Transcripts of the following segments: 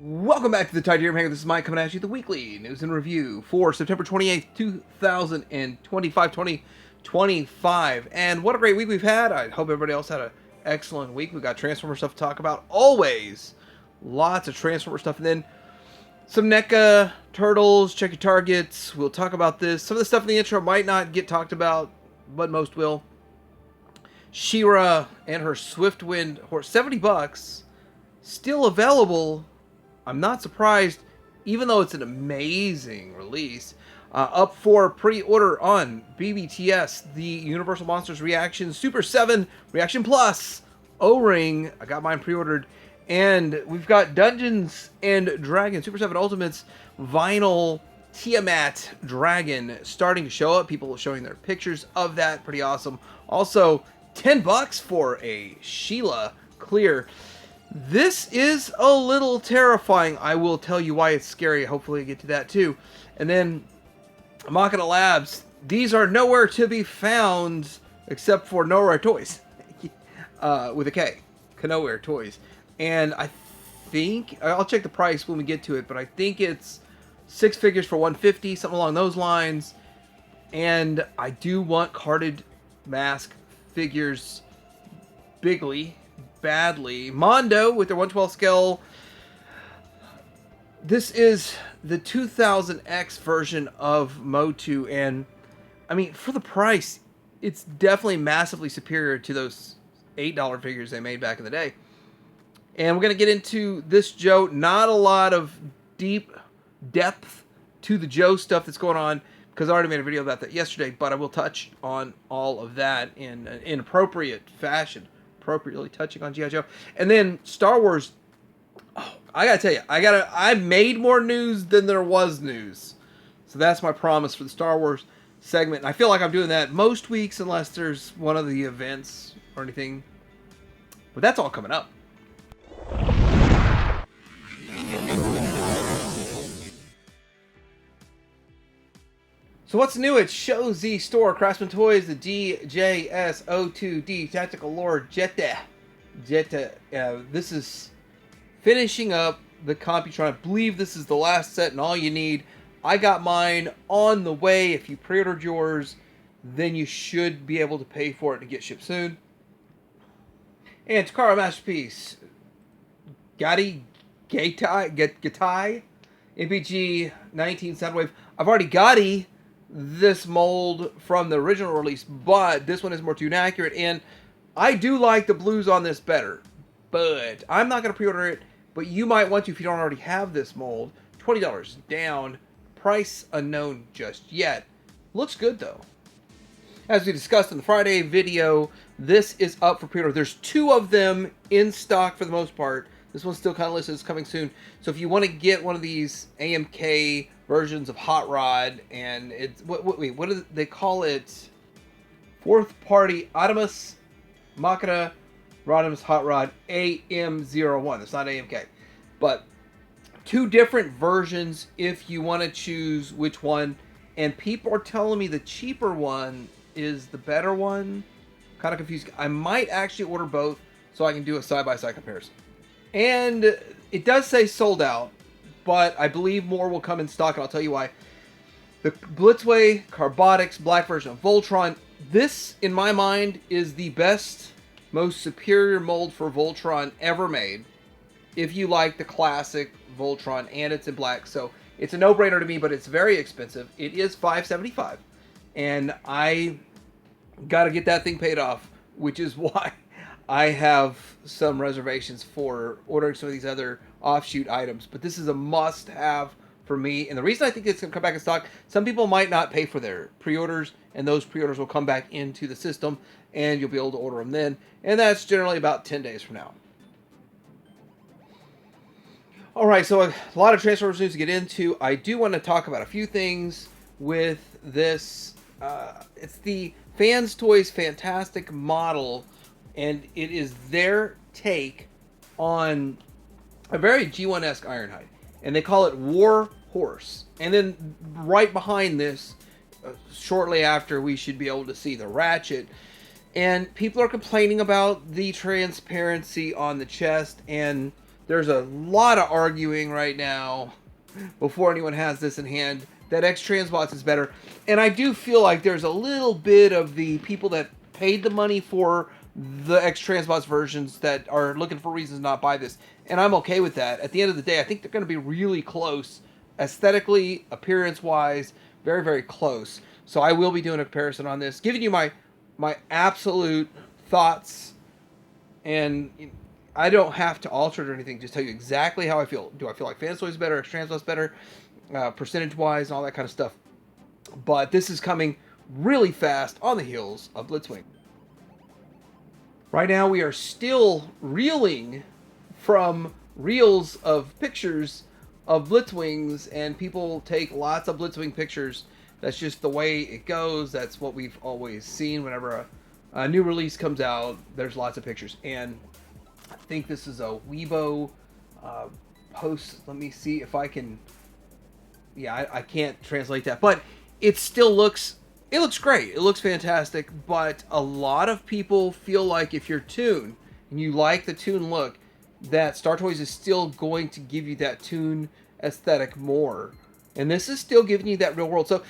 Welcome back to the Titanium Hangar. This is Mike coming at you the weekly news and review for September 28th, 2025. And what a great week we've had. I hope everybody else had an excellent week. We got Transformer stuff to talk about. Always lots of Transformer stuff. And then some NECA Turtles. Check your targets. We'll talk about this. Some of the stuff in the intro might not get talked about, but most will. She-Ra and her Swiftwind horse. $70. Still available. I'm not surprised, even though it's an amazing release. Up for pre-order on BBTS, the Universal Monsters Reaction Super 7 Reaction Plus O-Ring. I got mine pre-ordered. And we've got Dungeons and Dragons Super 7 Ultimates vinyl Tiamat Dragon starting to show up. People showing their pictures of that. Pretty awesome. Also, $10 for a Sheila Clear. This is a little terrifying. I will tell you why it's scary. Hopefully I get to that too. And then Machina Labs. These are nowhere to be found except for Nowhere Toys. With a K. Nowhere Toys. And I think, I'll check the price when we get to it, but I think it's 6 figures for $150, something along those lines. And I do want carded mask figures badly. Mondo with their 112 scale. This is the 2000X version of Motu, and I mean, for the price, it's definitely massively superior to those $8 figures they made back in the day. And we're going to get into this Joe. Not a lot of deep depth to the Joe stuff that's going on, because I already made a video about that yesterday, but I will touch on all of that in an appropriate fashion. Appropriately touching on G.I. Joe. And then Star Wars. Oh, I gotta tell you, I made more news than there was news. So that's my promise for the Star Wars segment. And I feel like I'm doing that most weeks unless there's one of the events or anything. But that's all coming up. So what's new at Show Z Store? Craftsman Toys, the DJS02D Tactical Lore Jetta. This is finishing up the Computron. I believe this is the last set and all you need. I got mine on the way. If you pre-ordered yours, then you should be able to pay for it and get shipped soon. And Takara Masterpiece. Gatai, MPG 19 Soundwave. I've already got this mold from the original release, but this one is more tune accurate, and I do like the blues on this better, but I'm not going to pre-order it, but you might want to if you don't already have this mold. $20 down, price unknown just yet. Looks good though. As we discussed in the Friday video, this is up for pre-order. There's 2 of them in stock for the most part. This one's still kind of listed as coming soon. So if you want to get one of these AMK versions of Hot Rod, and it's what do they call it? Fourth party Optimus Machina Rodimus Hot Rod AM01. It's not AMK, but 2 different versions if you want to choose which one. And people are telling me the cheaper one is the better one. Kind of confused. I might actually order both so I can do a side-by-side comparison. And it does say sold out, but I believe more will come in stock, and I'll tell you why. The Blitzway Carbonics Black version of Voltron. This, in my mind, is the best, most superior mold for Voltron ever made. If you like the classic Voltron, and it's in black. So it's a no-brainer to me, but it's very expensive. It is $575, and I got to get that thing paid off, which is why I have some reservations for ordering some of these other offshoot items. But this is a must-have for me. And the reason I think it's going to come back in stock, some people might not pay for their pre-orders, and those pre-orders will come back into the system, and you'll be able to order them then. And that's generally about 10 days from now. Alright, so a lot of Transformers news to get into. I do want to talk about a few things with this. It's the Fans Toys Fantastic model, and it is their take on a very G1-esque Ironhide. And they call it War Horse. And then right behind this, shortly after, we should be able to see the Ratchet. And people are complaining about the transparency on the chest, and there's a lot of arguing right now before anyone has this in hand that X-Transbots is better. And I do feel like there's a little bit of the people that paid the money for the X-Transbots versions that are looking for reasons to not buy this. And I'm okay with that. At the end of the day, I think they're going to be really close. Aesthetically, appearance-wise, very, very close. So I will be doing a comparison on this, giving you my absolute thoughts. And I don't have to alter it or anything, just tell you exactly how I feel. Do I feel like Fans Toys better, X-Transbots better, percentage-wise, and all that kind of stuff. But this is coming really fast on the heels of Blitzwing. Right now, we are still reeling from reels of pictures of Blitzwings, and people take lots of Blitzwing pictures. That's just the way it goes. That's what we've always seen whenever a new release comes out. There's lots of pictures, and I think this is a Weibo post. Let me see if I can. Yeah, I can't translate that, but it still looks. It looks great. It looks fantastic, but a lot of people feel like if you're Toon and you like the Toon look, that Star Toys is still going to give you that Toon aesthetic more. And this is still giving you that real world. So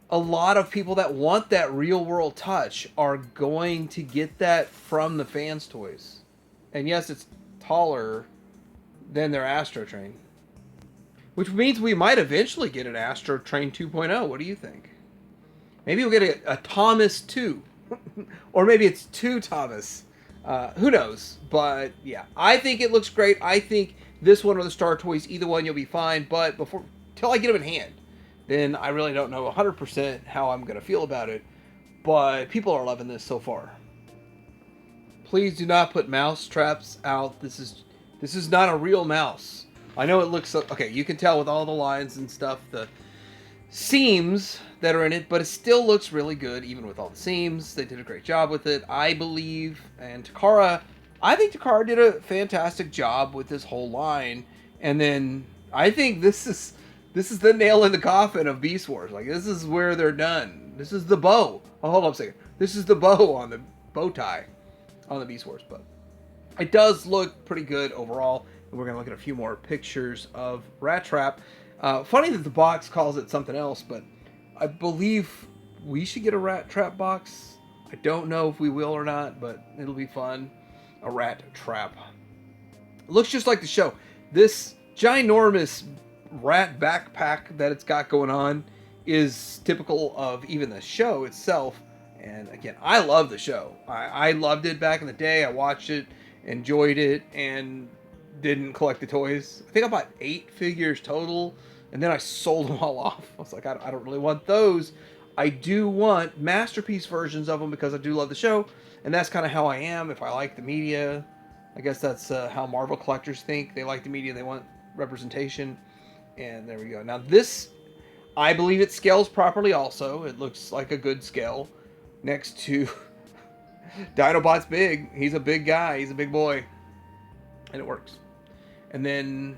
a lot of people that want that real world touch are going to get that from the Fans Toys. And yes, it's taller than their Astro Train. Which means we might eventually get an Astro Train 2.0. What do you think? Maybe we'll get a Thomas 2. Or maybe it's 2 Thomas. Who knows? But yeah, I think it looks great. I think this one or the Star Toys, either one, you'll be fine. But till I get them in hand, then I really don't know 100% how I'm going to feel about it. But people are loving this so far. Please do not put mouse traps out. This is not a real mouse. I know it looks okay. You can tell with all the lines and stuff, the seams that are in it, but it still looks really good even with all the seams. They did a great job with it, I believe. And Takara, I think Takara did a fantastic job with this whole line. And then I think this is the nail in the coffin of Beast Wars. Like, this is where they're done. This is the bow. Oh, hold on a second. This is the bow on the bow tie on the Beast Wars, but it does look pretty good overall. And we're gonna look at a few more pictures of Rat Trap. Funny that the box calls it something else, but I believe we should get a Rat Trap box. I don't know if we will or not, but it'll be fun. A Rat Trap. It looks just like the show. This ginormous rat backpack that it's got going on is typical of even the show itself. And again, I love the show. I loved it back in the day. I watched it, enjoyed it, and didn't collect the toys. I think I bought 8 figures total, and then I sold them all off. I was like, I don't really want those. I do want masterpiece versions of them because I do love the show, and that's kind of how I am. If I like the media, I guess that's how Marvel collectors think. They like the media, they want representation, and there we go. Now this, I believe it scales properly also. It looks like a good scale next to Dinobot's big. He's a big guy. He's a big boy. And it works. And then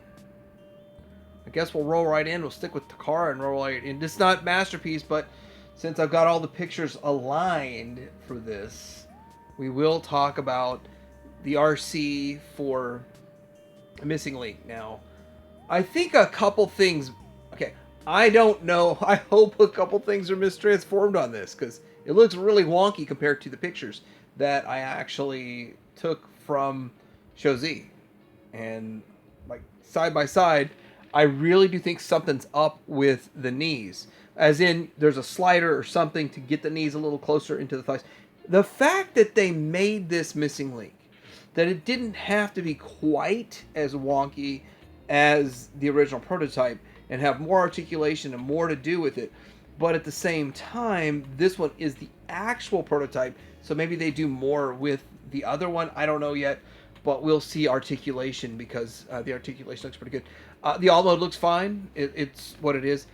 I guess we'll roll right in. We'll stick with Takara and roll right in. It's not masterpiece, but since I've got all the pictures aligned for this, we will talk about the RC for Missing Link. Now, I think a couple things... Okay, I don't know. I hope a couple things are mistransformed on this, because it looks really wonky compared to the pictures that I actually took from Show Z. And like side by side, I really do think something's up with the knees. As in, there's a slider or something to get the knees a little closer into the thighs. The fact that they made this Missing Link, that it didn't have to be quite as wonky as the original prototype and have more articulation and more to do with it, but at the same time, this one is the actual prototype, so maybe they do more with the other one. I don't know yet, but we'll see articulation because the articulation looks pretty good. The all mode looks fine. It's what it is.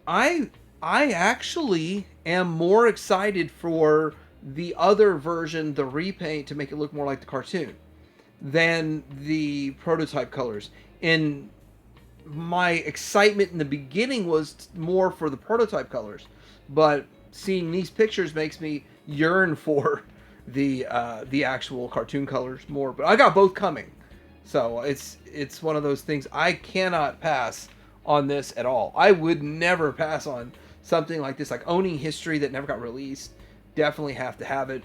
I actually am more excited for the other version, the repaint, to make it look more like the cartoon than the prototype colors. And my excitement in the beginning was more for the prototype colors, but seeing these pictures makes me yearn for the actual cartoon colors more. But I got both coming. So it's one of those things I cannot pass on this at all. I would never pass on something like this, like owning history that never got released. Definitely have to have it.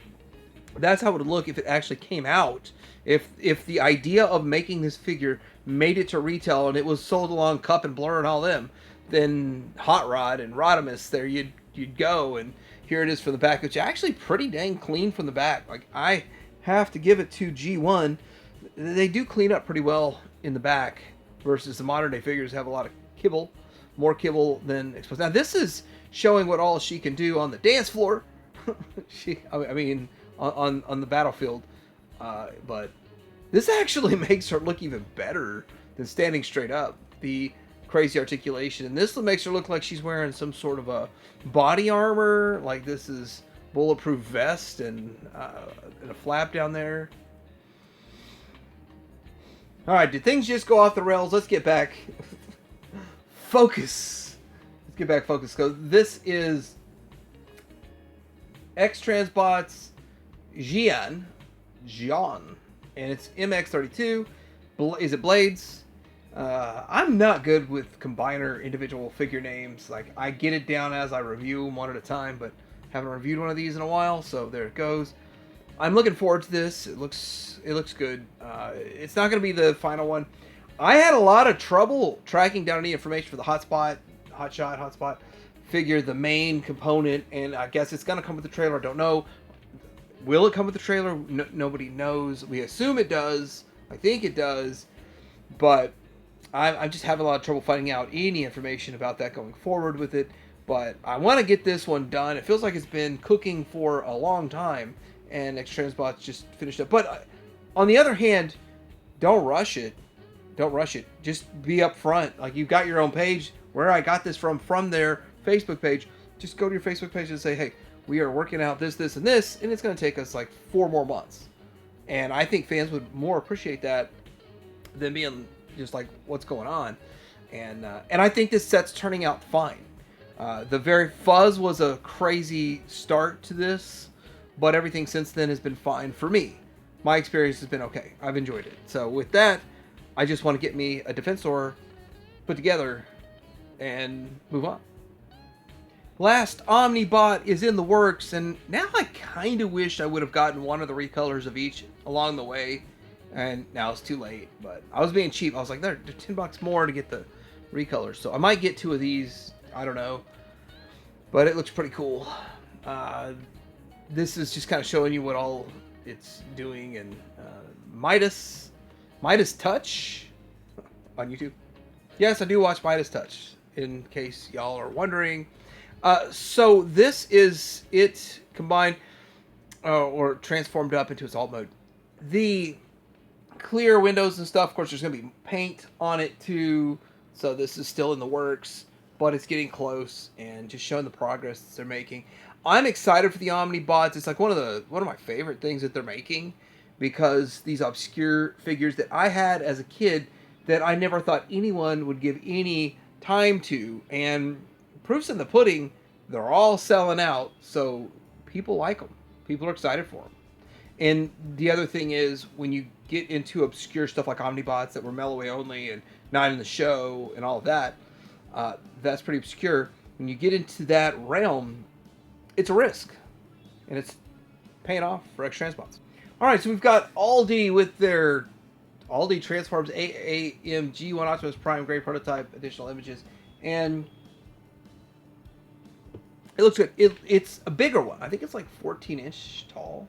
That's how it would look if it actually came out. If the idea of making this figure made it to retail and it was sold along Cup and Blur and all them, then Hot Rod and Rodimus, there you'd go. And here it is from the back, which is actually pretty dang clean from the back. Like, I have to give it to G1. They do clean up pretty well in the back versus the modern day figures have a lot of kibble, more kibble than exposed. Now this is showing what all she can do on the dance floor. I mean, on the battlefield, but this actually makes her look even better than standing straight up. The crazy articulation, and this makes her look like she's wearing some sort of a body armor, like this is bulletproof vest and a flap down there. All right, did things just go off the rails? Let's get back focus. Let's get back focused, because this is X-Transbots Jian, and it's MX32. Is it Blades? I'm not good with combiner individual figure names. Like, I get it down as I review them one at a time, but haven't reviewed one of these in a while, so there it goes. I'm looking forward to this. It looks good. It's not going to be the final one. I had a lot of trouble tracking down any information for the Hotspot figure, the main component, and I guess it's going to come with the trailer. I don't know. Will it come with the trailer? No, nobody knows. We assume it does. I think it does, but I'm just having a lot of trouble finding out any information about that going forward with it. But I want to get this one done. It feels like it's been cooking for a long time, and X-Transbots just finished up. But on the other hand, don't rush it. Don't rush it. Just be upfront. Like, you've got your own page. Where I got this from their Facebook page. Just go to your Facebook page and say, hey, we are working out this, this, and this, and it's going to take us like 4 more months. And I think fans would more appreciate that than being just like, what's going on? And I think this set's turning out fine. The very fuzz was a crazy start to this, but everything since then has been fine for me. My experience has been okay. I've enjoyed it. So with that, I just want to get me a Defensor put together and move on. Last Omnibot is in the works, and now I kind of wish I would have gotten one of the recolors of each along the way, and now it's too late. But I was being cheap. I was like, they're $10 more to get the recolors, so I might get 2 of these. I don't know, but it looks pretty cool. This is just kind of showing you what all it's doing, and Midas Touch on YouTube. Yes, I do watch Midas Touch, in case y'all are wondering. So this is it combined or transformed up into its alt mode. The clear windows and stuff, of course, there's going to be paint on it too. So this is still in the works, but it's getting close and just showing the progress they're making. I'm excited for the Omnibots. It's like one of my favorite things that they're making, because these obscure figures that I had as a kid that I never thought anyone would give any time to, and proof's in the pudding, they're all selling out, so people like them. People are excited for them. And the other thing is, when you get into obscure stuff like Omnibots that were Melloway only and not in the show and all of that, that's pretty obscure. When you get into that realm, it's a risk. And it's paying off for X-Transbots. Alright, so we've got Aldi with their Aldi Transforms AAMG1 Optimus Prime Gray Prototype additional images. And it looks good. It's a bigger one. I think it's like 14-inch tall.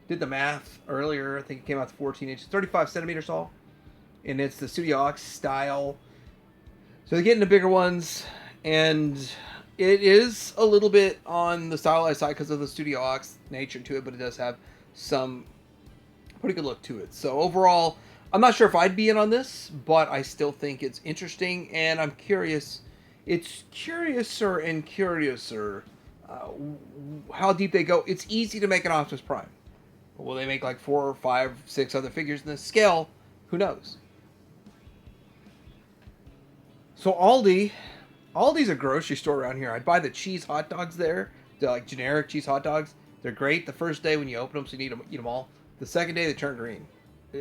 Did the math earlier. I think it came out to 14 inches. 35 centimeters tall. And it's the Studio Ox style. So they're getting the bigger ones. And it is a little bit on the stylized side because of the Studio Ox nature to it. But it does have some pretty good look to it. So overall, I'm not sure if I'd be in on this. But I still think it's interesting. And I'm curious. It's curiouser and curiouser how deep they go. It's easy to make an Optimus Prime. But will they make like 4 or 5, 6 other figures in this scale? Who knows? So Aldi's a grocery store around here. I'd buy the cheese hot dogs there. They're like generic cheese hot dogs. They're great the first day when you open them, so you eat them all. The second day they turn green.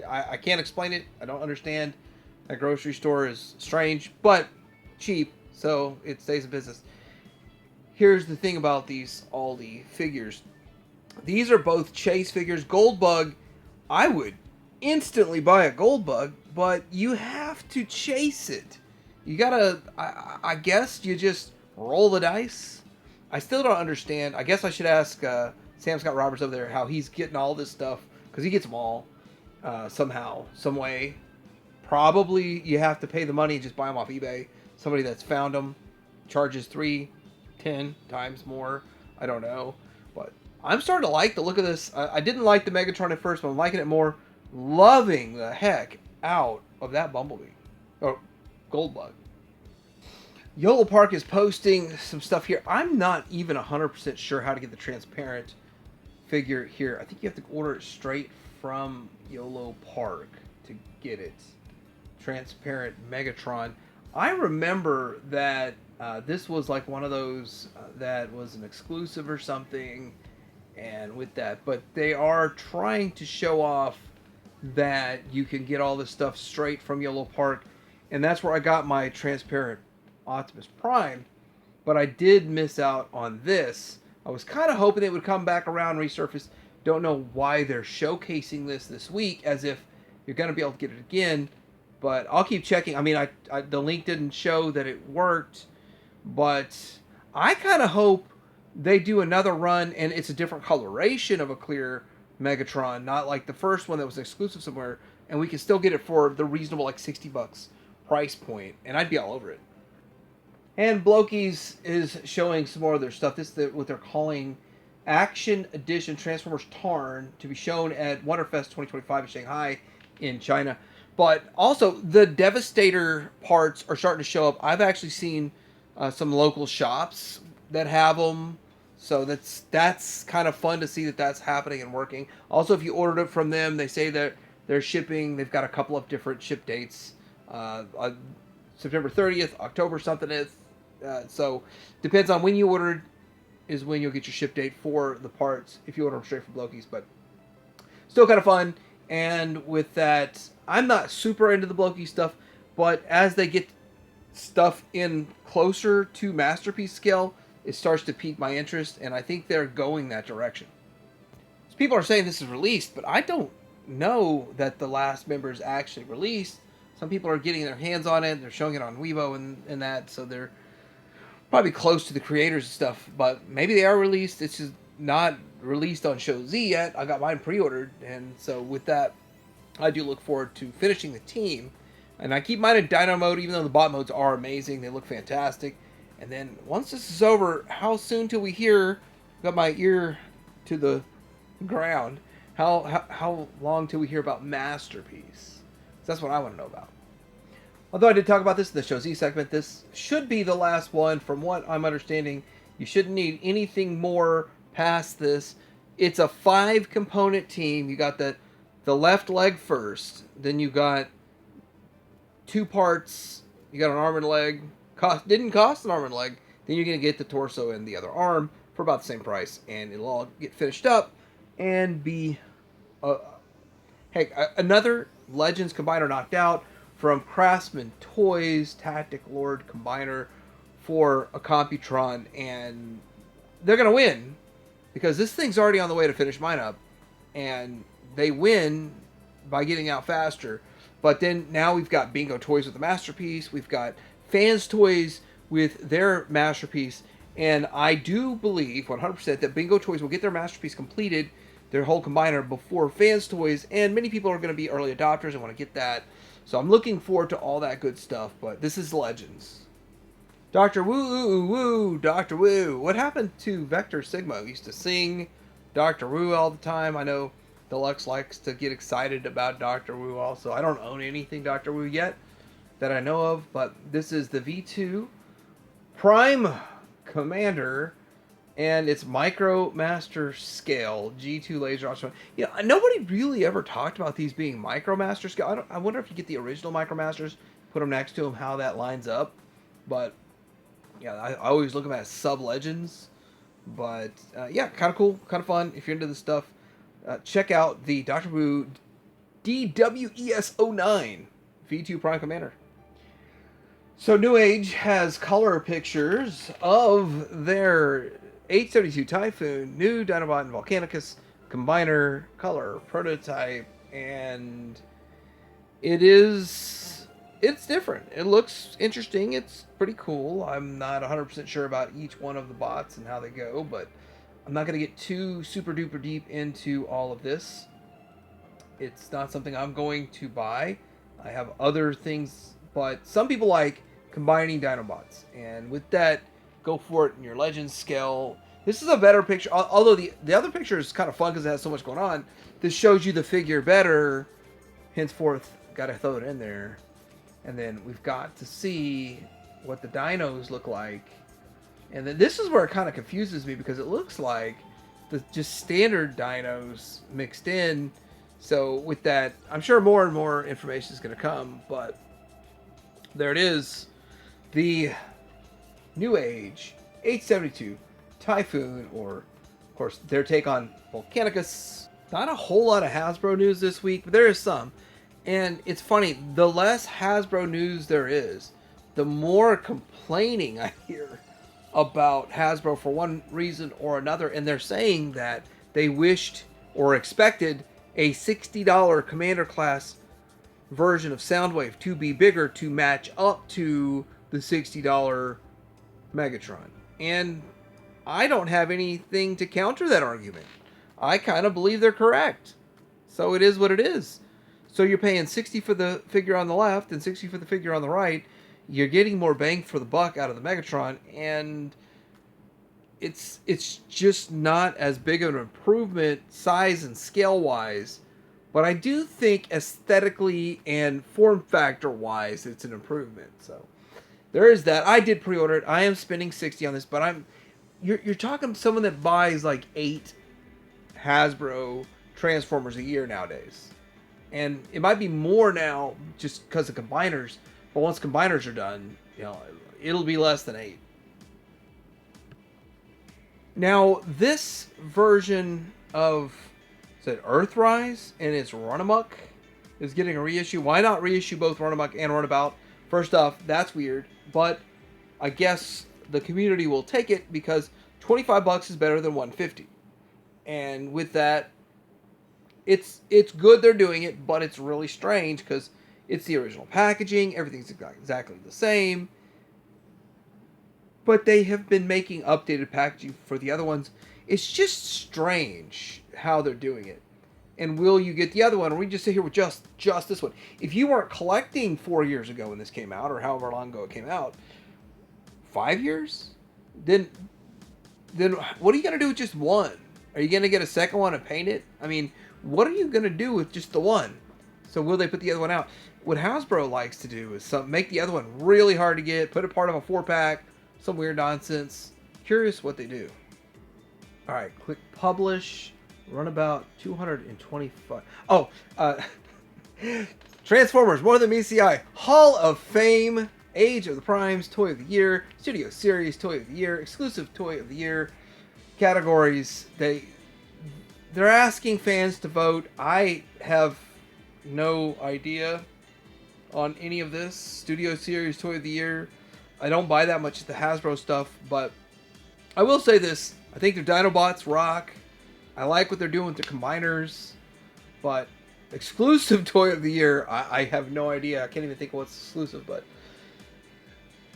I can't explain it. I don't understand. That grocery store is strange, but cheap, so it stays in business. Here's the thing about these Aldi figures. These are both chase figures. Goldbug, I would instantly buy a Goldbug, but you have to chase it. You gotta, I guess you just roll the dice. I still don't understand. I guess I should ask Sam Scott Roberts over there how he's getting all this stuff, because he gets them all somehow, some way. Probably you have to pay the money and just buy them off eBay. Somebody that's found them charges 10 times more. I don't know. But I'm starting to like the look of this. I didn't like the Megatron at first, but I'm liking it more. Loving the heck out of that Bumblebee. Or Goldbug. YOLO Park is posting some stuff here. I'm not even 100% sure how to get the transparent figure here. I think you have to order it straight from YOLO Park to get it. Transparent Megatron. I remember that this was like one of those that was an exclusive or something, and with that, but they are trying to show off that you can get all this stuff straight from YOLO Park, and that's where I got my transparent Optimus Prime, but I did miss out on this. I was kind of hoping it would come back around, resurface. Don't know why they're showcasing this week, as if you're going to be able to get it again, but I'll keep checking. I mean, the link didn't show that it worked, but I kind of hope they do another run and it's a different coloration of a clear Megatron, not like the first one that was exclusive somewhere, and we can still get it for the reasonable like $60 price point, and I'd be all over it. And Blokees is showing some more of their stuff. This is what they're calling Action Edition Transformers Tarn, to be shown at Wonderfest 2025 in Shanghai in China. But also, the Devastator parts are starting to show up. I've actually seen some local shops that have them. So that's kind of fun to see that that's happening and working. Also, if you ordered it from them, they say that they're shipping. They've got a couple of different ship dates. September 30th, October something is. So depends on when you ordered is when you'll get your ship date for the parts if you order them straight from Blokees. But still kind of fun. And with that, I'm not super into the Blokees stuff, but as they get stuff in closer to Masterpiece scale, it starts to pique my interest, and I think they're going that direction. So people are saying this is released, but I don't know that the last member is actually released. Some people are getting their hands on it, they're showing it on Weibo and that, so they're probably close to the creators and stuff, but maybe they are released. It's just not released on Show Z yet. I got mine pre-ordered, and so with that, I do look forward to finishing the team. And I keep mine in Dino mode, even though the bot modes are amazing. They look fantastic. And then once this is over, how soon till we hear? Got my ear to the ground. How long till we hear about Masterpiece? That's what I want to know about. Although I did talk about this in the Show Z segment, this should be the last one. From what I'm understanding, you shouldn't need anything more past this. It's a 5-component team. You got the left leg first, then you got 2 parts. You got an arm and leg. Didn't cost an arm and leg. Then you're gonna get the torso and the other arm for about the same price, and it'll all get finished up and be another Legends Combiner knocked out from Craftsman Toys, Tactic Lord Combiner for a Computron, and they're gonna win because this thing's already on the way to finish mine up, and they win by getting out faster. But then now we've got Bingo Toys with the Masterpiece. We've got Fans Toys with their Masterpiece. And I do believe 100% that Bingo Toys will get their Masterpiece completed, their whole combiner, before Fans Toys. And many people are going to be early adopters and want to get that. So I'm looking forward to all that good stuff. But this is Legends. Dr. Woo, Dr. Woo. What happened to Vector Sigma? We used to sing Dr. Woo all the time. I know Deluxe likes to get excited about Dr. Woo also. I don't own anything Dr. Woo yet that I know of, but this is the V2 Prime Commander, and it's Micro Master Scale G2 Laser Option. You know, nobody really ever talked about these being Micro Master Scale. I wonder if you get the original Micro Masters, put them next to them, how that lines up. But yeah, I always look at them as Sub Legends. But yeah, kind of cool, kind of fun if you're into this stuff. Check out the Dr. Woo DWES09 V2 Prime Commander. So New Age has color pictures of their 872 Typhoon, new Dinobot and Volcanicus Combiner color prototype, and it's different. It looks interesting. It's pretty cool. I'm not 100% sure about each one of the bots and how they go, but I'm not going to get too super duper deep into all of this. It's not something I'm going to buy. I have other things, but some people like combining Dinobots, and with that, go for it in your Legends scale. This is a better picture, although the other picture is kind of fun because it has so much going on. This shows you the figure better. Henceforth, got to throw it in there. And then we've got to see what the dinos look like. And then this is where it kind of confuses me because it looks like the just standard dinos mixed in. So with that, I'm sure more and more information is going to come, but there it is. The New Age 872 Typhoon, or of course their take on Volcanicus. Not a whole lot of Hasbro news this week, but there is some. And it's funny, the less Hasbro news there is, the more complaining I hear about Hasbro for one reason or another. And they're saying that they wished or expected a $60 Commander class version of Soundwave to be bigger to match up to the $60 Megatron. And I don't have anything to counter that argument. I kind of believe they're correct. So it is what it is. So you're paying $60 for the figure on the left and $60 for the figure on the right. You're getting more bang for the buck out of the Megatron, and it's just not as big of an improvement size and scale wise. But I do think aesthetically and form factor wise, it's an improvement. So there is that. I did pre-order it. I am spending $60 on this, but you're talking someone that buys like 8 Hasbro Transformers a year nowadays. And it might be more now just because of combiners. But once combiners are done, it'll be less than 8. Now, this version of Earthrise and its Runamuck is getting a reissue. Why not reissue both Runamuck and Runabout? First off, that's weird. But I guess the community will take it because $25 is better than $150. And with that, it's good they're doing it, but it's really strange because it's the original packaging. Everything's exactly the same. But they have been making updated packaging for the other ones. It's just strange how they're doing it. And will you get the other one, or we just sit here with just this one? If you weren't collecting 4 years ago when this came out, or however long ago it came out, 5 years? Then what are you going to do with just one? Are you going to get a second one and paint it? I mean, what are you going to do with just the one? So will they put the other one out? What Hasbro likes to do is make the other one really hard to get, put it part of a 4-pack, some weird nonsense. Curious what they do. All right, click publish. Runabout 225. Oh, Transformers More Than MCI Hall of Fame, Age of the Primes Toy of the Year, Studio Series Toy of the Year, Exclusive Toy of the Year categories. They're asking fans to vote. I have no idea on any of this. Studio Series Toy of the Year. I don't buy that much of the Hasbro stuff, but I will say this. I think their Dinobots rock. I like what they're doing with the combiners, but exclusive Toy of the Year, I have no idea. I can't even think of what's exclusive, but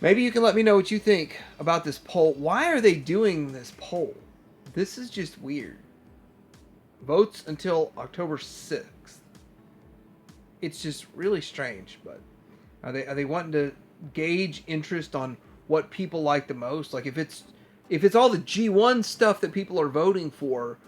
maybe you can let me know what you think about this poll. Why are they doing this poll? This is just weird. Votes until October 6th. It's just really strange, but are they wanting to gauge interest on what people like the most? Like if it's all the G1 stuff that people are voting for,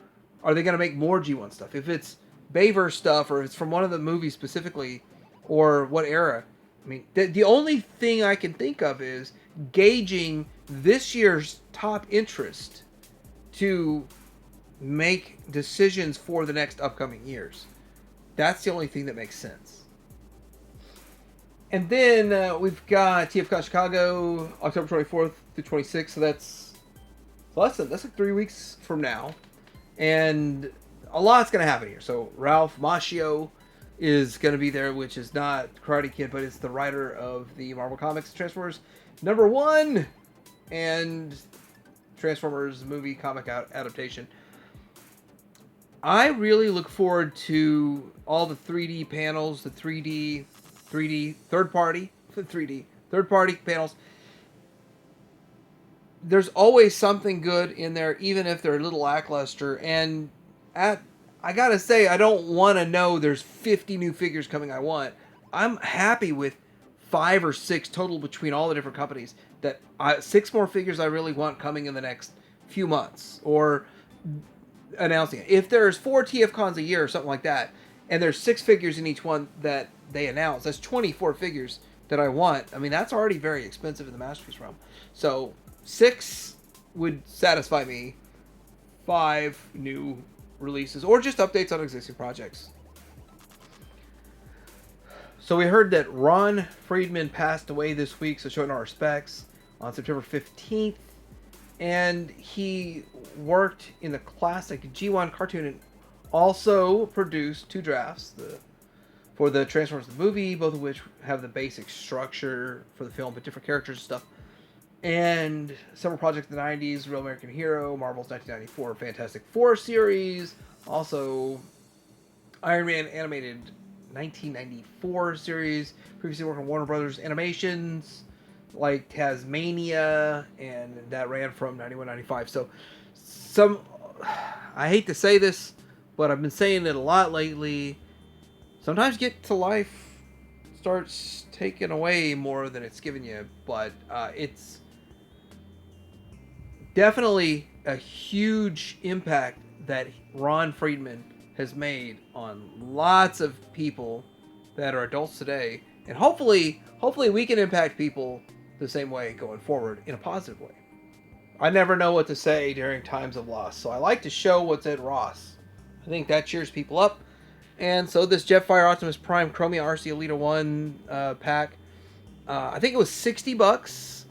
are they going to make more G1 stuff? If it's Bayverse stuff, or if it's from one of the movies specifically, or what era? I mean, the only thing I can think of is gauging this year's top interest to make decisions for the next upcoming years. That's the only thing that makes sense. And then we've got TFCon Chicago, October 24th through 26th. So that's like 3 weeks from now. And a lot's going to happen here. So Ralph Macchio is going to be there, which is not Karate Kid, but it's the writer of the Marvel Comics Transformers #1 and Transformers movie comic adaptation. I really look forward to all the 3D panels, the 3D third party panels. There's always something good in there, even if they're a little lackluster. And I gotta say, I don't want to know there's 50 new figures coming I want. I'm happy with 5 or 6 total between all the different companies. 6 more figures I really want coming in the next few months, or announcing it. If there's 4 TFCons a year or something like that, and there's 6 figures in each one that they announce, that's 24 figures that I want. I mean, that's already very expensive in the Masterpiece realm. So 6 would satisfy me. 5 new releases, or just updates on existing projects. So we heard that Ron Friedman passed away this week, so showing our respects on September 15th. And he worked in the classic G1 cartoon and also produced 2 drafts for the Transformers the movie, both of which have the basic structure for the film, but different characters and stuff. And several projects in the 90s, Real American Hero, Marvel's 1994 Fantastic Four series, also Iron Man animated 1994 series, previously worked on Warner Brothers Animations, like Tasmania, and that ran from 91-95. So I hate to say this, but I've been saying it a lot lately. Sometimes Get to Life starts taking away more than it's giving you, but it's definitely a huge impact that Ron Friedman has made on lots of people that are adults today, and hopefully we can impact people the same way going forward in a positive way. I never know what to say during times of loss, so I like to show what's at Ross. I think that cheers people up. And so this Jetfire Optimus Prime Chromia RC Elita 1 pack, I think it was $60.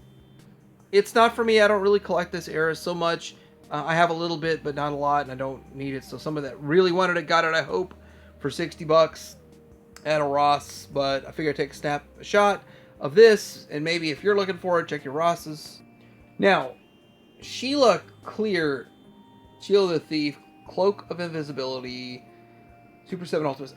It's not for me. I don't really collect this era so much. I have a little bit, but not a lot, and I don't need it. So someone that really wanted it got it, I hope, for $60 at a Ross. But I figure I'd take a shot of this, and maybe if you're looking for it, check your Rosses. Now, Sheila Clear, Sheila the Thief, Cloak of Invisibility, Super 7 Ultimates.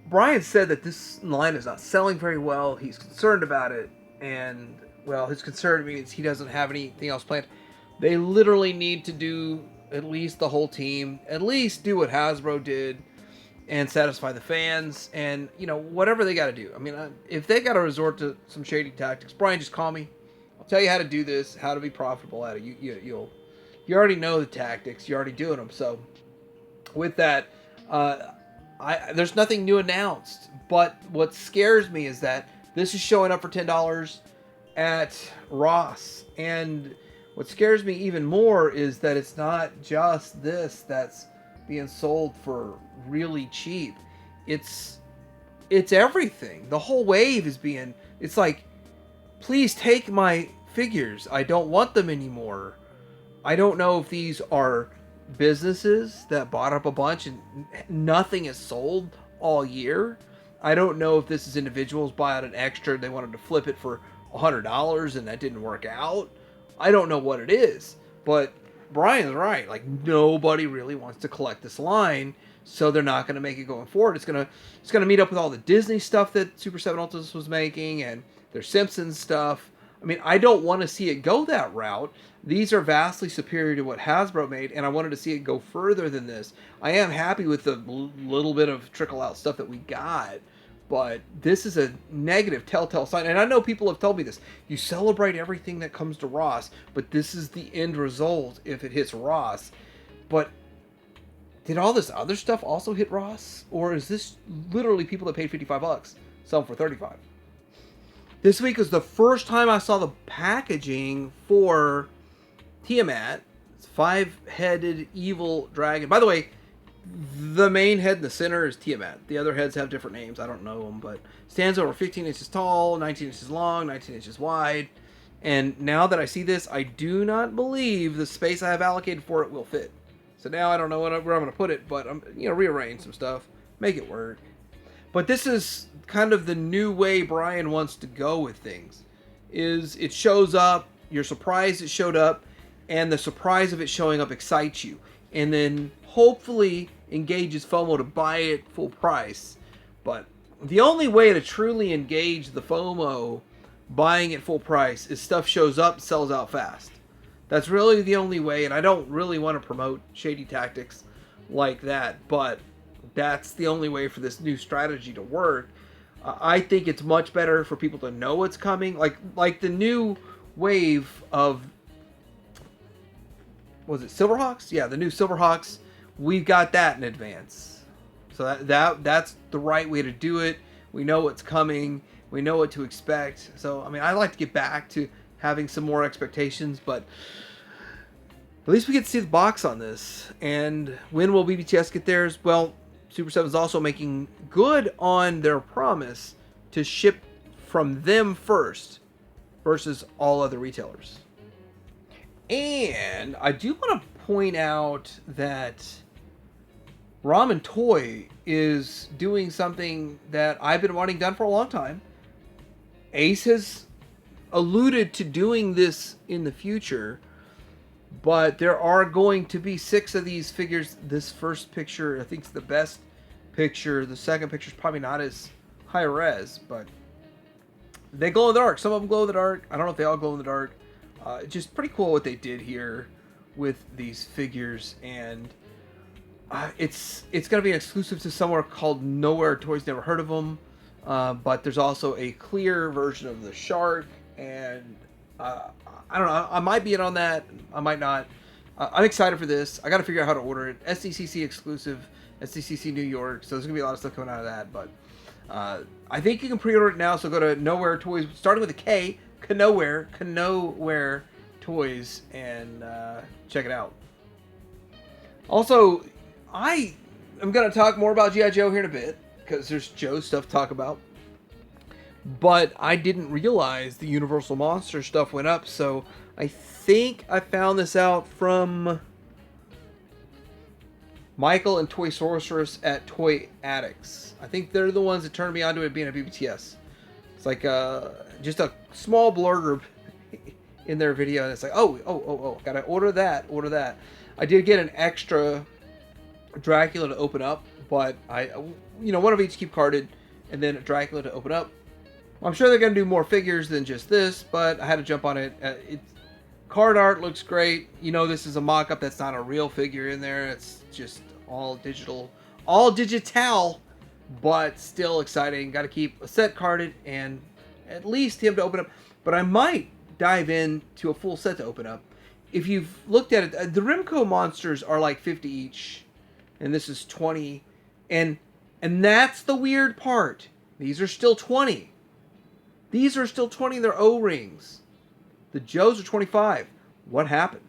Brian said that this line is not selling very well. He's concerned about it, and, well, his concern means he doesn't have anything else planned. They literally need to do at least the whole team, at least do what Hasbro did and satisfy the fans, and, you know, whatever they got to do. I mean, if they got to resort to some shady tactics, Brian, just call me. I'll tell you how to do this, how to be profitable at it. You already know the tactics. You're already doing them. So with that, there's nothing new announced. But what scares me is that this is showing up for $10 at Ross. And what scares me even more is that it's not just this that's being sold for really cheap. It's everything. The whole wave is being, it's like, please take my figures. I don't want them anymore. I don't know if these are businesses that bought up a bunch and nothing is sold all year. I don't know if this is individuals buy out an extra, they wanted to flip it for $100 and that didn't work out. I don't know what it is, but Brian's right. Like, nobody really wants to collect this line, so they're not going to make it going forward. It's gonna meet up with all the Disney stuff that Super 7 Ultimates was making and their Simpsons stuff. I mean, I don't want to see it go that route. These are vastly superior to what Hasbro made, and I wanted to see it go further than this. I am happy with the little bit of trickle-out stuff that we got, but this is a negative telltale sign. And I know people have told me this. You celebrate everything that comes to Ross, but this is the end result if it hits Ross. But did all this other stuff also hit Ross? Or is this literally people that paid $55, some for $35? This week was the first time I saw the packaging for Tiamat. It's 5-headed evil dragon. By the way, the main head in the center is Tiamat. The other heads have different names. I don't know them, but stands over 15 inches tall, 19 inches long, 19 inches wide. And now that I see this, I do not believe the space I have allocated for it will fit. So now I don't know where I'm going to put it, but I'm rearrange some stuff, make it work. But this is kind of the new way Brian wants to go with things. Is it shows up, you're surprised it showed up, and the surprise of it showing up excites you. And then hopefully engages FOMO to buy it full price. But the only way to truly engage the FOMO buying it full price is stuff shows up, sells out fast. That's really the only way, and I don't really want to promote shady tactics like that, but that's the only way for this new strategy to work. I think it's much better for people to know what's coming. Like the new wave of, was it Silverhawks? Yeah, the new Silverhawks. We've got that in advance. So that's the right way to do it. We know what's coming. We know what to expect. So, I mean, I like to get back to having some more expectations, but at least we get to see the box on this. And when will BBTS get theirs? Well, Super 7 is also making good on their promise to ship from them first versus all other retailers. And I do want to point out that Ramen Toy is doing something that I've been wanting done for a long time. Ace has alluded to doing this in the future, but there are going to be 6 of these figures. This first picture, I think, is the best picture. The second picture is probably not as high res, but they glow in the dark. Some of them glow in the dark. I don't know if they all glow in the dark. Just pretty cool what they did here with these figures, and it's going to be an exclusive to somewhere called Nowhere Toys. Never heard of them, but there's also a clear version of the shark, and I don't know. I might be in on that. I might not. I'm excited for this. I got to figure out how to order it. SDCC exclusive, SDCC New York. So there's going to be a lot of stuff coming out of that. But I think you can pre-order it now. So go to Nowhere Toys, starting with a K, Nowhere Toys, and check it out. Also, I am going to talk more about G.I. Joe here in a bit, because there's Joe stuff to talk about. But I didn't realize the Universal Monster stuff went up, so I think I found this out from Michael and Toy Sorceress at Toy Addicts. I think they're the ones that turned me onto it being a BBTS. It's like just a small blurb in their video, and it's like, oh, gotta order that. I did get an extra Dracula to open up, but one of each keep carded, and then a Dracula to open up. I'm sure they're going to do more figures than just this, but I had to jump on it. Card art looks great. This is a mock-up. That's not a real figure in there. It's just all digital. All digital, but still exciting. Got to keep a set carded and at least him to open up. But I might dive into a full set to open up. If you've looked at it, the Rimco monsters are like 50 each, and this is 20. And that's the weird part. These are still 20. These are still 20, they're O-rings. The Joes are 25. What happened?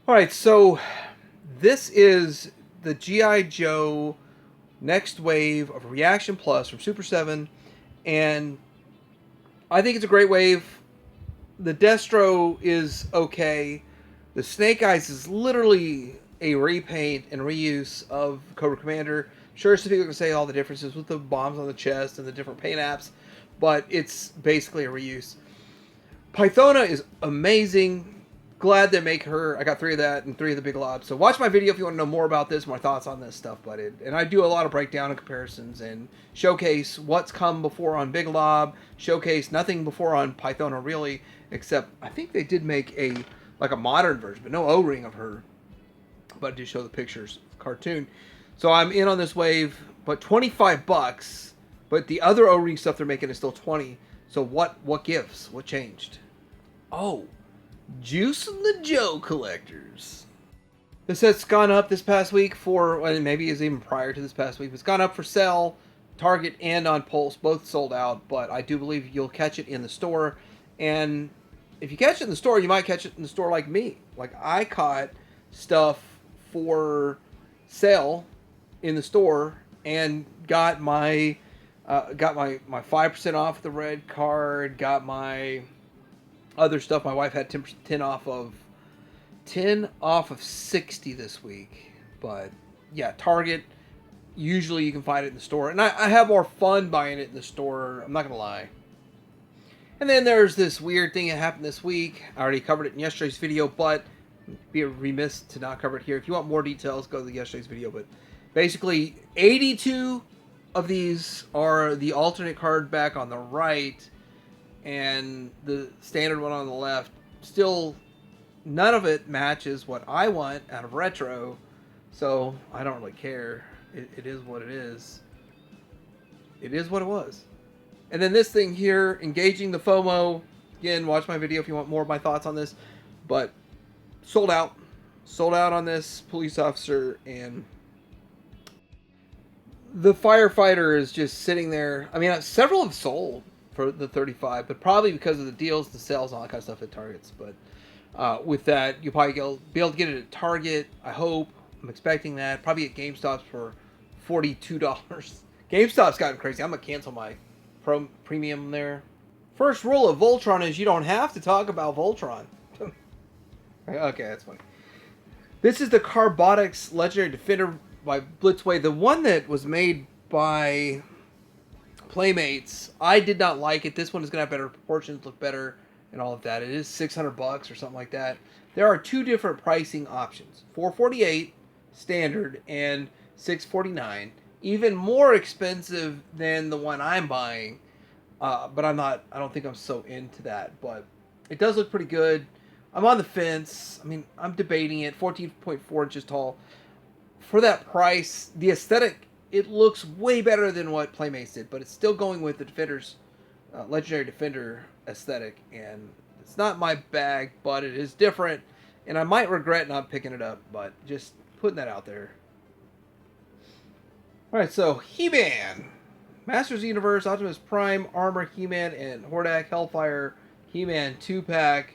Alright, so this is the G.I. Joe next wave of Reaction Plus from Super 7. And I think it's a great wave. The Destro is okay. The Snake Eyes is literally a repaint and reuse of Cobra Commander. Sure, some people can say all the differences with the bombs on the chest and the different paint apps, but it's basically a reuse. Pythona is amazing. Glad they make her. I got 3 of that and 3 of the Big Lob. So watch my video if you want to know more about this, my thoughts on this stuff. And I do a lot of breakdown and comparisons and showcase what's come before on Big Lob, showcase nothing before on Pythona really, except I think they did make a modern version, but no O-ring of her. But I did show the pictures cartoon. So I'm in on this wave, but $25. But the other O-ring stuff they're making is still 20. So what gives? What changed? Oh, Juice and the Joe collectors. This has gone up this past week and maybe it's even prior to this past week. It's gone up for sale, Target and on Pulse, both sold out. But I do believe you'll catch it in the store. And if you catch it in the store, you might catch it in the store like me. Like I caught stuff for sale in the store and got my 5% off the red card, got my other stuff. My wife had 10 off of 60 this week. But yeah, Target, usually you can find it in the store. And I have more fun buying it in the store, I'm not going to lie. And then there's this weird thing that happened this week. I already covered it in yesterday's video, but be remiss to not cover it here. If you want more details, go to yesterday's video. But basically, 82 of these are the alternate card back on the right, and the standard one on the left. Still, none of it matches what I want out of retro, so I don't really care. It is what it is. It is what it was. And then this thing here, engaging the FOMO. Again, watch my video if you want more of my thoughts on this. But sold out. Sold out on this police officer. And the firefighter is just sitting there. I mean, several have sold for the 35, but probably because of the deals, the sales, all that kind of stuff at Targets. But with that, you'll probably be able to get it at Target, I hope. I'm expecting that. Probably at GameStop's for $42. GameStop's gotten crazy. I'm going to cancel my premium there. First rule of Voltron is you don't have to talk about Voltron. Okay, that's funny. This is the Carbotics Legendary Defender by Blitzway. The one that was made by Playmates, I did not like it. This one is going to have better proportions, look better, and all of that. It is $600 or something like that. There are two different pricing options. $448 standard and $649. Even more expensive than the one I'm buying, but I don't think I'm so into that. But it does look pretty good. I'm on the fence. I mean, I'm debating it. 14.4 inches tall. For that price, the aesthetic, it looks way better than what Playmates did, but it's still going with the Defender's Legendary Defender aesthetic, and it's not my bag, but it is different, and I might regret not picking it up, but just putting that out there. Alright, so He-Man, Masters Universe, Optimus Prime, Armor He-Man, and Hordak Hellfire He-Man 2-pack.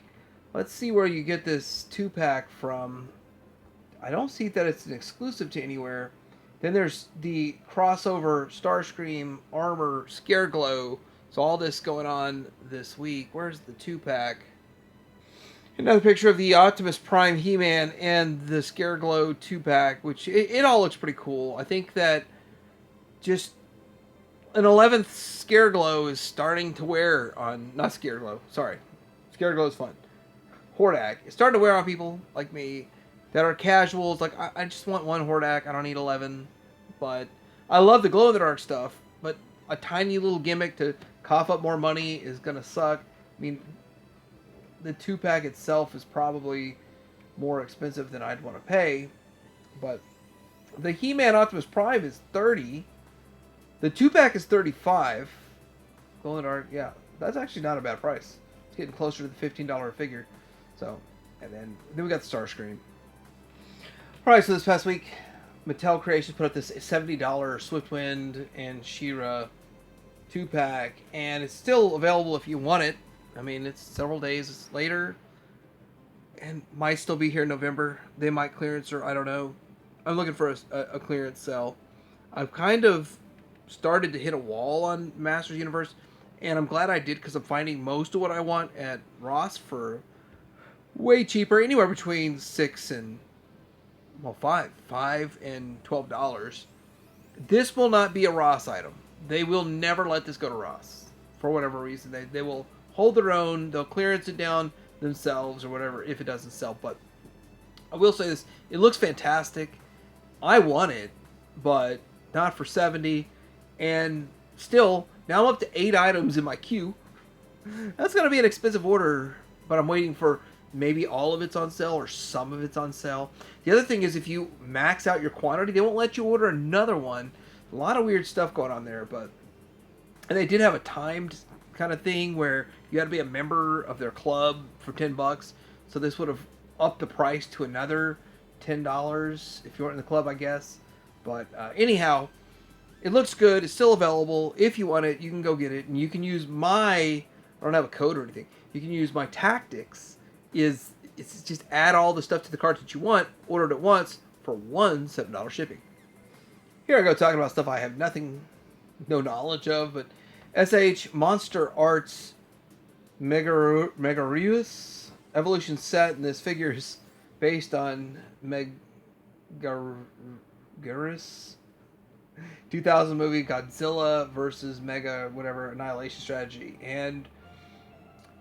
Let's see where you get this 2-pack from. I don't see that it's an exclusive to anywhere. Then there's the crossover Starscream Armor Scareglow. So all this going on this week. Where's the 2-pack? Another picture of the Optimus Prime He-Man and the Scareglow 2-pack, which it all looks pretty cool. I think that just an 11th Scareglow is starting to wear on... Not Scareglow, sorry. Scareglow is fun. Hordak is starting to wear on people like me that are casuals. Like, I just want one Hordak. I don't need 11. But I love the glow-in-the-dark stuff. But a tiny little gimmick to cough up more money is going to suck. I mean, the 2-pack itself is probably more expensive than I'd want to pay. But the He-Man Optimus Prime is $30. The 2-pack is $35. Glow-in-the-dark, yeah. That's actually not a bad price. It's getting closer to the $15 figure. So, and then we got the Starscream. Alright, so this past week, Mattel Creations put up this $70 Swiftwind and She-Ra 2-pack, and it's still available if you want it. I mean, it's several days later, and might still be here in November. They might clearance, or I don't know. I'm looking for a clearance sale. I've kind of started to hit a wall on Masters Universe, and I'm glad I did, because I'm finding most of what I want at Ross for way cheaper, anywhere between $5 and $12. This will not be a Ross item. They will never let this go to Ross for whatever reason. They will hold their own. They'll clearance it down themselves or whatever if it doesn't sell. But I will say this: it looks fantastic. I want it, but not for $70. And still, now I'm up to 8 items in my queue. That's gonna be an expensive order, but I'm waiting for maybe all of it's on sale or some of it's on sale. The other thing is, if you max out your quantity, they won't let you order another one. A lot of weird stuff going on there, but and they did have a timed kind of thing where you had to be a member of their club for $10. So this would have upped the price to another $10 if you weren't in the club, I guess. But anyhow, it looks good. It's still available. If you want it, you can go get it, and you can use my. I don't have a code or anything. You can use my tactics. It's just add all the stuff to the carts that you want, order it at once for one $7 shipping. Here I go talking about stuff I have no knowledge of, but SH Monster Arts Megareus Evolution set, and this figure is based on Megareus. 2000 movie Godzilla versus Mega whatever Annihilation Strategy, and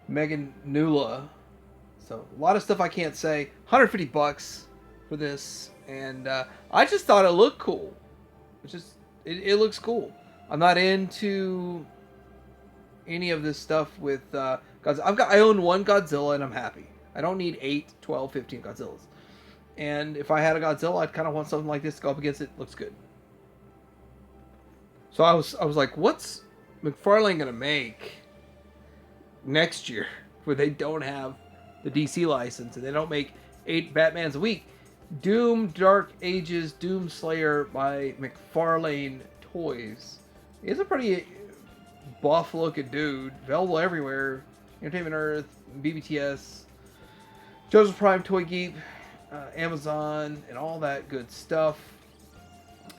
Megan Nula. So a lot of stuff I can't say. $150 for this, and I just thought it looked cool. It looks cool. I'm not into any of this stuff with Godzilla. I own one Godzilla and I'm happy. I don't need 8, 12, 15 Godzillas. And if I had a Godzilla, I'd kind of want something like this to go up against it. Looks good. So I was like, what's McFarlane gonna make next year where they don't have the DC license and they don't make 8 Batmans a week? Doom Dark Ages Doom Slayer by McFarlane Toys. He's a pretty buff looking dude. Available everywhere. Entertainment Earth, BBTS, Joseph Prime, Toy Geek, Amazon, and all that good stuff.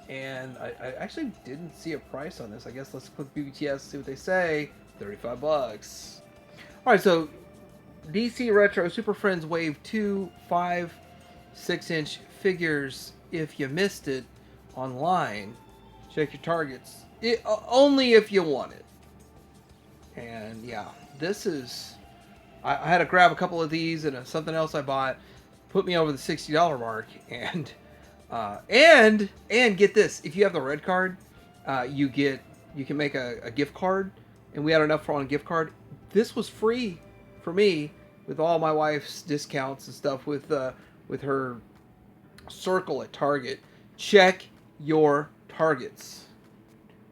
And I actually didn't see a price on this. I guess let's click BBTS, see what they say. $35. Alright, so DC Retro Super Friends Wave 2 5 6-inch figures. If you missed it online, check your targets. Only if you want it. And yeah, this is... I had to grab a couple of these and something else I bought. Put me over the $60 mark. And get this. If you have the red card, you can make a gift card. And we had enough for on a gift card. This was free for me with all my wife's discounts and stuff with her circle at Target. Check your targets.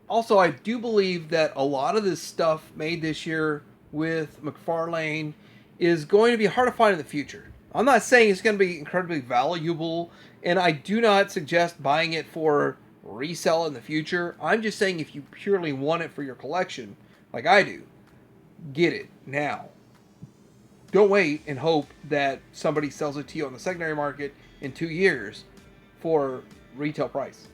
Also, I do believe that a lot of this stuff made this year with McFarlane is going to be hard to find in the future. I'm not saying it's going to be incredibly valuable, and I do not suggest buying it for resale in the future. I'm just saying if you purely want it for your collection, like I do, get it now. Don't wait and hope that somebody sells it to you on the secondary market in 2 years for retail price.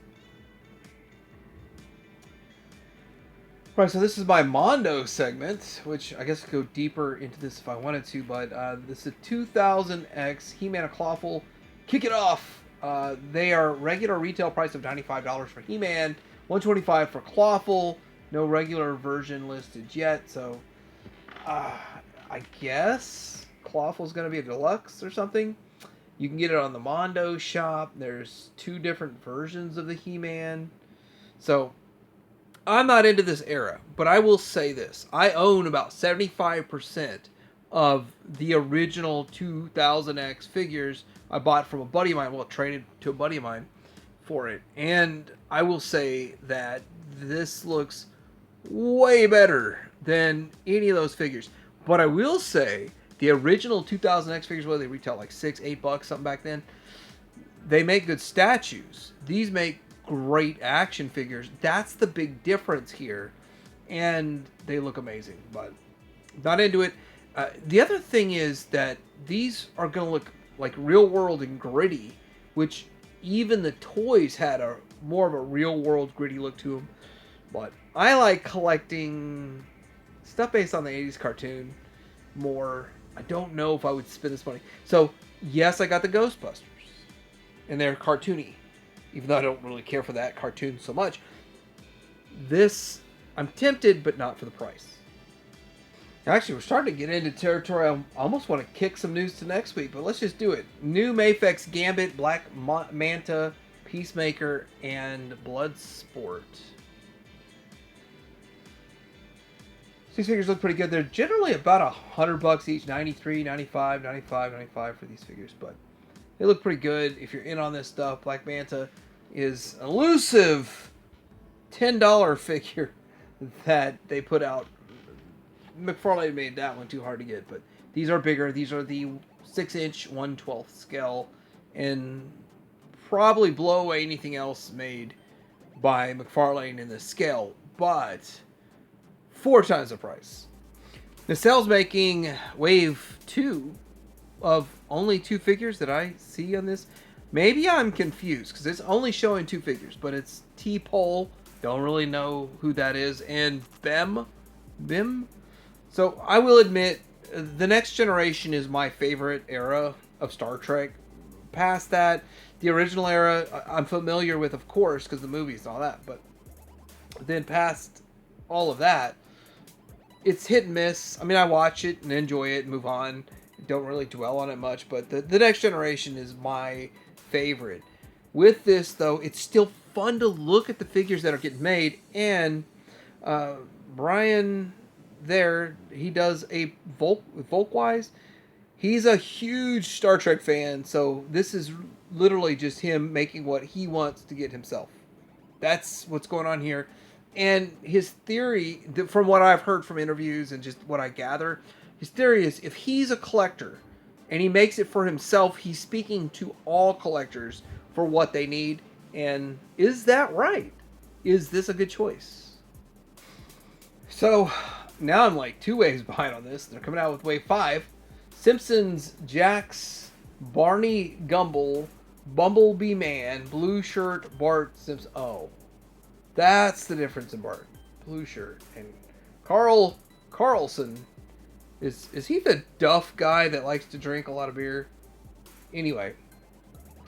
Right, so this is my Mondo segment, which I guess I could go deeper into this if I wanted to, but this is a 2000X He-Man and Clawful. Kick it off! They are regular retail price of $95 for He-Man, $125 for Clawful. No regular version listed yet, so I guess Clawful's going to be a deluxe or something. You can get it on the Mondo shop. There's 2 different versions of the He-Man. So I'm not into this era, but I will say this. I own about 75% of the original 2000X figures I bought from a buddy of mine. Well, traded to a buddy of mine for it. And I will say that this looks way better than any of those figures. But I will say the original 2000X figures, whether they retail like $6, $8, something back then, they make good statues. These make great action figures. That's the big difference here, and they look amazing, but not into it. The other thing is that these are going to look like real world and gritty, which even the toys had a more of a real world gritty look to them. But I like collecting stuff based on the 80s cartoon more. I don't know if I would spend this money. So yes, I got the Ghostbusters, and they're cartoony, even though I don't really care for that cartoon so much. This, I'm tempted, but not for the price. Actually, we're starting to get into territory I almost want to kick some news to next week, but let's just do it. New Mafex Gambit, Black Manta, Peacemaker, and Bloodsport. These figures look pretty good. They're generally about $100 each, 93, 95, 95, 95 for these figures, but they look pretty good if you're in on this stuff. Black Manta is an elusive $10 figure that they put out. McFarlane made that one too hard to get, but these are bigger. These are the 6-inch 1/12 scale, and probably blow away anything else made by McFarlane in this scale, but 4 times the price. Nacelle's making wave 2 of only 2 figures that I see on this. Maybe I'm confused because it's only showing 2 figures, but it's T-Pole, don't really know who that is, and Bim. So I will admit, the Next Generation is my favorite era of Star Trek. Past that, The original era, I'm familiar with, of course, because the movies and all that. But then past all of that, it's hit and miss. I mean, I watch it and enjoy it and move on. Don't really dwell on it much. But the next generation is my favorite. With this, though, it's still fun to look at the figures that are getting made. And Brian there, he does a Volkwise. He's a huge Star Trek fan, so this is literally just him making what he wants to get himself. That's what's going on here. And his theory, from what I've heard from interviews and just what I gather, his theory is if he's a collector and he makes it for himself, he's speaking to all collectors for what they need. And is that right? Is this a good choice? So now I'm like 2 waves behind on this. They're coming out with wave 5. Simpsons, Jax, Barney Gumble, Bumblebee Man, Blue Shirt, Bart Simpson. Oh, that's the difference in Bart. Blue Shirt. And Carlson, is he the Duff guy that likes to drink a lot of beer? Anyway,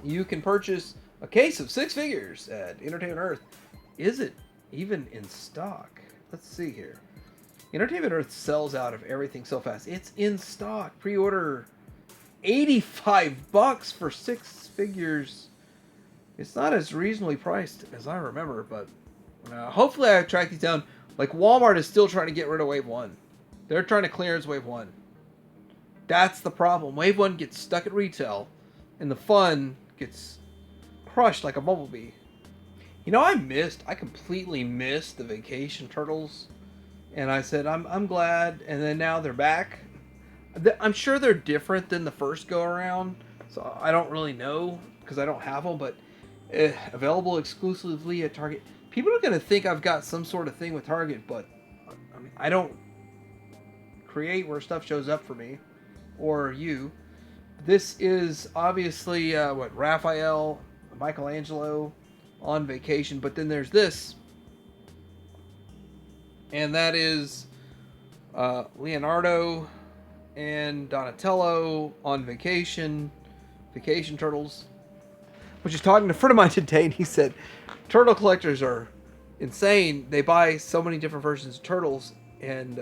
you can purchase a case of 6 figures at Entertainment Earth. Is it even in stock? Let's see here. Entertainment Earth sells out of everything so fast. It's in stock. Pre-order $85 for 6 figures. It's not as reasonably priced as I remember, but hopefully I track these down. Like Walmart is still trying to get rid of Wave 1. They're trying to clearance Wave 1. That's the problem. Wave 1 gets stuck at retail, and the fun gets crushed like a bumblebee. You know, I completely missed the Vacation Turtles. And I said, I'm glad. And then now they're back. I'm sure they're different than the first go around. So I don't really know because I don't have them. But available exclusively at Target. People are going to think I've got some sort of thing with Target. But I mean, I don't create where stuff shows up for me. Or you. This is obviously Raphael, Michelangelo on vacation. But then there's this. And that is Leonardo and Donatello on vacation. Vacation Turtles. I was just talking to a friend of mine today, and he said, turtle collectors are insane. They buy so many different versions of turtles, and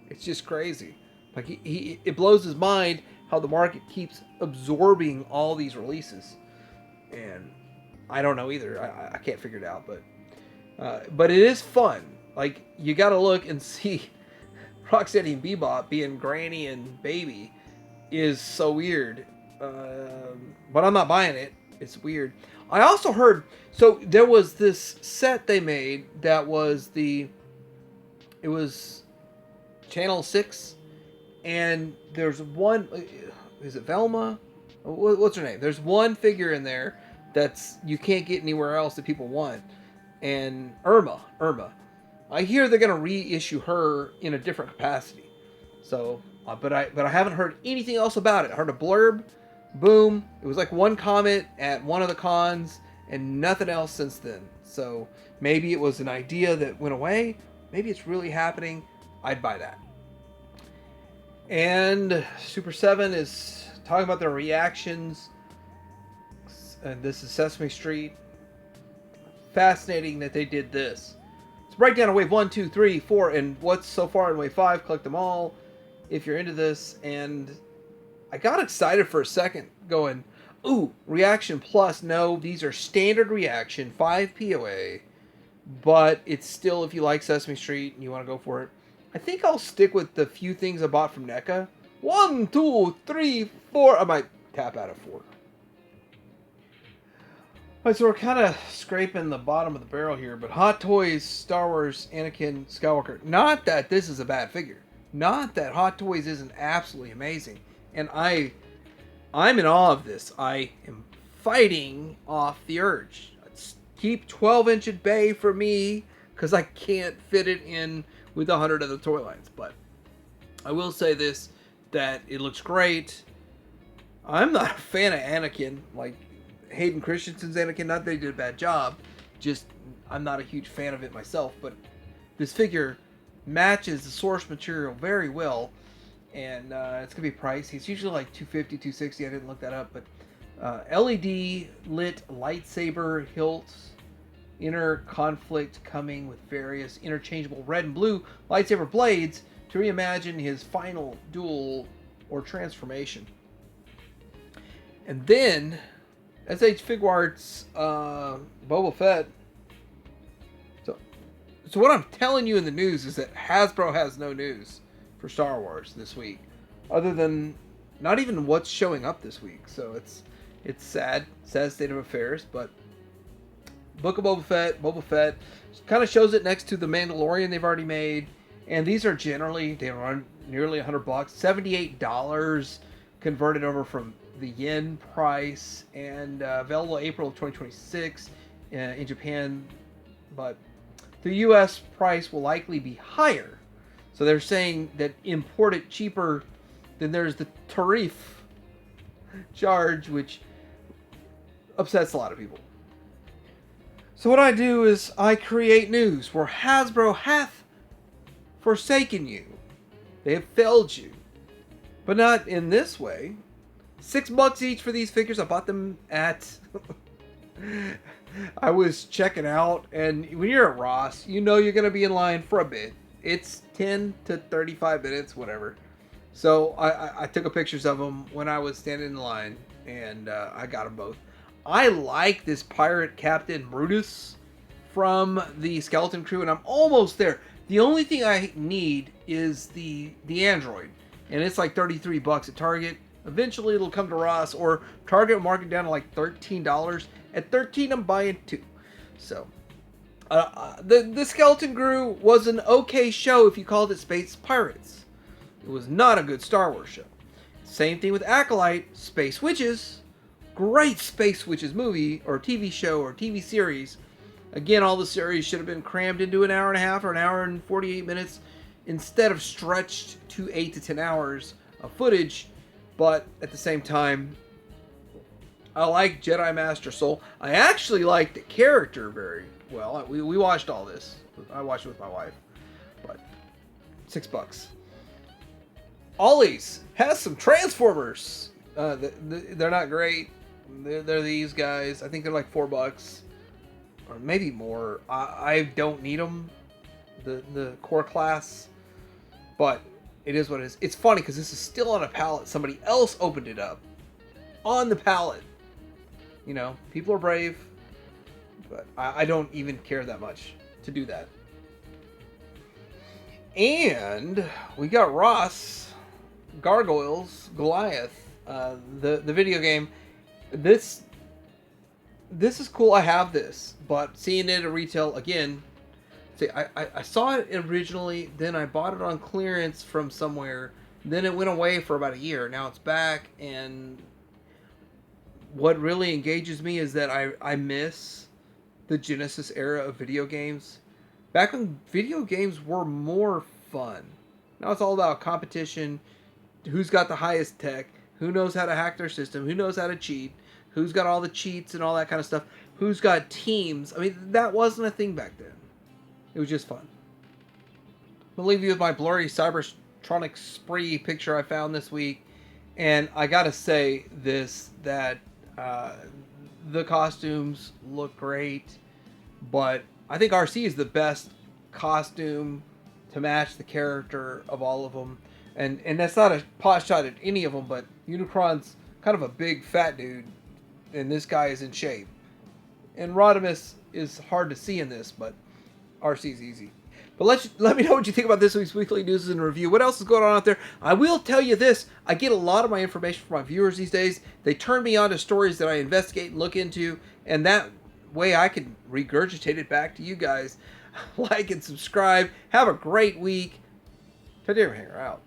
it's just crazy. Like it blows his mind how the market keeps absorbing all these releases. And I don't know either. I can't figure it out, but it is fun. Like, you gotta look and see Rocksteady and Bebop being Granny and Baby is so weird. But I'm not buying it. It's weird. I also heard, so there was this set they made that was it was Channel 6, and there's one, is it Velma? What's her name? There's one figure in there that's, you can't get anywhere else that people want. And Irma. I hear they're going to reissue her in a different capacity. So, but I haven't heard anything else about it. I heard a blurb, boom. It was like one comment at one of the cons, and nothing else since then. So maybe it was an idea that went away. Maybe it's really happening. I'd buy that. And Super 7 is talking about their reactions. And this is Sesame Street. Fascinating that they did this. It's a breakdown of wave 1, 2, 3, 4, and what's so far in wave 5. Collect them all if you're into this. And I got excited for a second going, ooh, reaction plus. No, these are standard reaction, 5 POA. But it's still, if you like Sesame Street and you want to go for it. I think I'll stick with the few things I bought from NECA. 1, 2, 3, 4. I might tap out of 4. Alright, so we're kind of scraping the bottom of the barrel here, but Hot Toys, Star Wars, Anakin Skywalker. Not that this is a bad figure. Not that Hot Toys isn't absolutely amazing. And I'm in awe of this. I am fighting off the urge. Keep 12-inch at bay for me, because I can't fit it in with 100 other toy lines. But I will say this, that it looks great. I'm not a fan of Anakin, like Hayden Christensen's Anakin. Not that he did a bad job, just I'm not a huge fan of it myself. But this figure matches the source material very well, and it's gonna be pricey. It's usually like $250, $260. I didn't look that up, but LED lit lightsaber hilts. Inner conflict coming with various interchangeable red and blue lightsaber blades to reimagine his final duel or transformation. And then, SH Figuarts Boba Fett. So what I'm telling you in the news is that Hasbro has no news for Star Wars this week, other than not even what's showing up this week. So it's sad state of affairs. But Book of Boba Fett kind of shows it next to the Mandalorian they've already made, and these are generally, they run nearly $100, $78 converted over from the yen price, and available April of 2026 in Japan, but the U.S. price will likely be higher. So they're saying that import it cheaper, then there's the tariff charge, which upsets a lot of people. So what I do is I create news where Hasbro hath forsaken you. They have failed you. But not in this way. $6 each for these figures. I bought them at... I was checking out, and when you're at Ross, you know you're going to be in line for a bit. It's 10 to 35 minutes, whatever. So I took pictures of them when I was standing in line, and I got them both. I like this pirate Captain Brutus from the Skeleton Crew, and I'm almost there. The only thing I need is the Android, and it's like $33 at Target. Eventually it'll come to Ross, or Target will mark it down to like $13. At $13, I'm buying 2. So the Skeleton Crew was an okay show if you called it Space Pirates. It was not a good Star Wars show. Same thing with Acolyte, Space Witches. Great Space Witches movie or TV show or TV series. Again, all the series should have been crammed into an hour and a half or an hour and 48 minutes instead of stretched to 8 to 10 hours of footage. But at the same time, I like Jedi Master Soul. I actually like the character very well. We watched all this. I watched it with my wife. But $6. Ollie's has some Transformers. They're not great. They're these guys. I think they're like $4 or maybe more. I don't need them, the core class, but it is what it is. It's funny because this is still on a pallet. Somebody else opened it up on the pallet. You know, people are brave, but I don't even care that much to do that. And we got Ross Gargoyles Goliath, the video game. This is cool. I have this, but seeing it at retail again. See, I saw it originally, then I bought it on clearance from somewhere. Then it went away for about a year. Now it's back, and what really engages me is that I miss the Genesis era of video games. Back when video games were more fun. Now it's all about competition. Who's got the highest tech? Who knows how to hack their system? Who knows how to cheat? Who's got all the cheats and all that kind of stuff? Who's got teams? I mean, that wasn't a thing back then. It was just fun. I'll leave you with my blurry Cybertronic spree picture I found this week. And I gotta say this, that the costumes look great. But I think RC is the best costume to match the character of all of them. And that's not a pot shot at any of them, but Unicron's kind of a big fat dude, and this guy is in shape. And Rodimus is hard to see in this, but RC's easy. But let me know what you think about this week's Weekly News and Review. What else is going on out there? I will tell you this. I get a lot of my information from my viewers these days. They turn me on to stories that I investigate and look into, and that way I can regurgitate it back to you guys. Like and subscribe. Have a great week. Tadira Hanger out.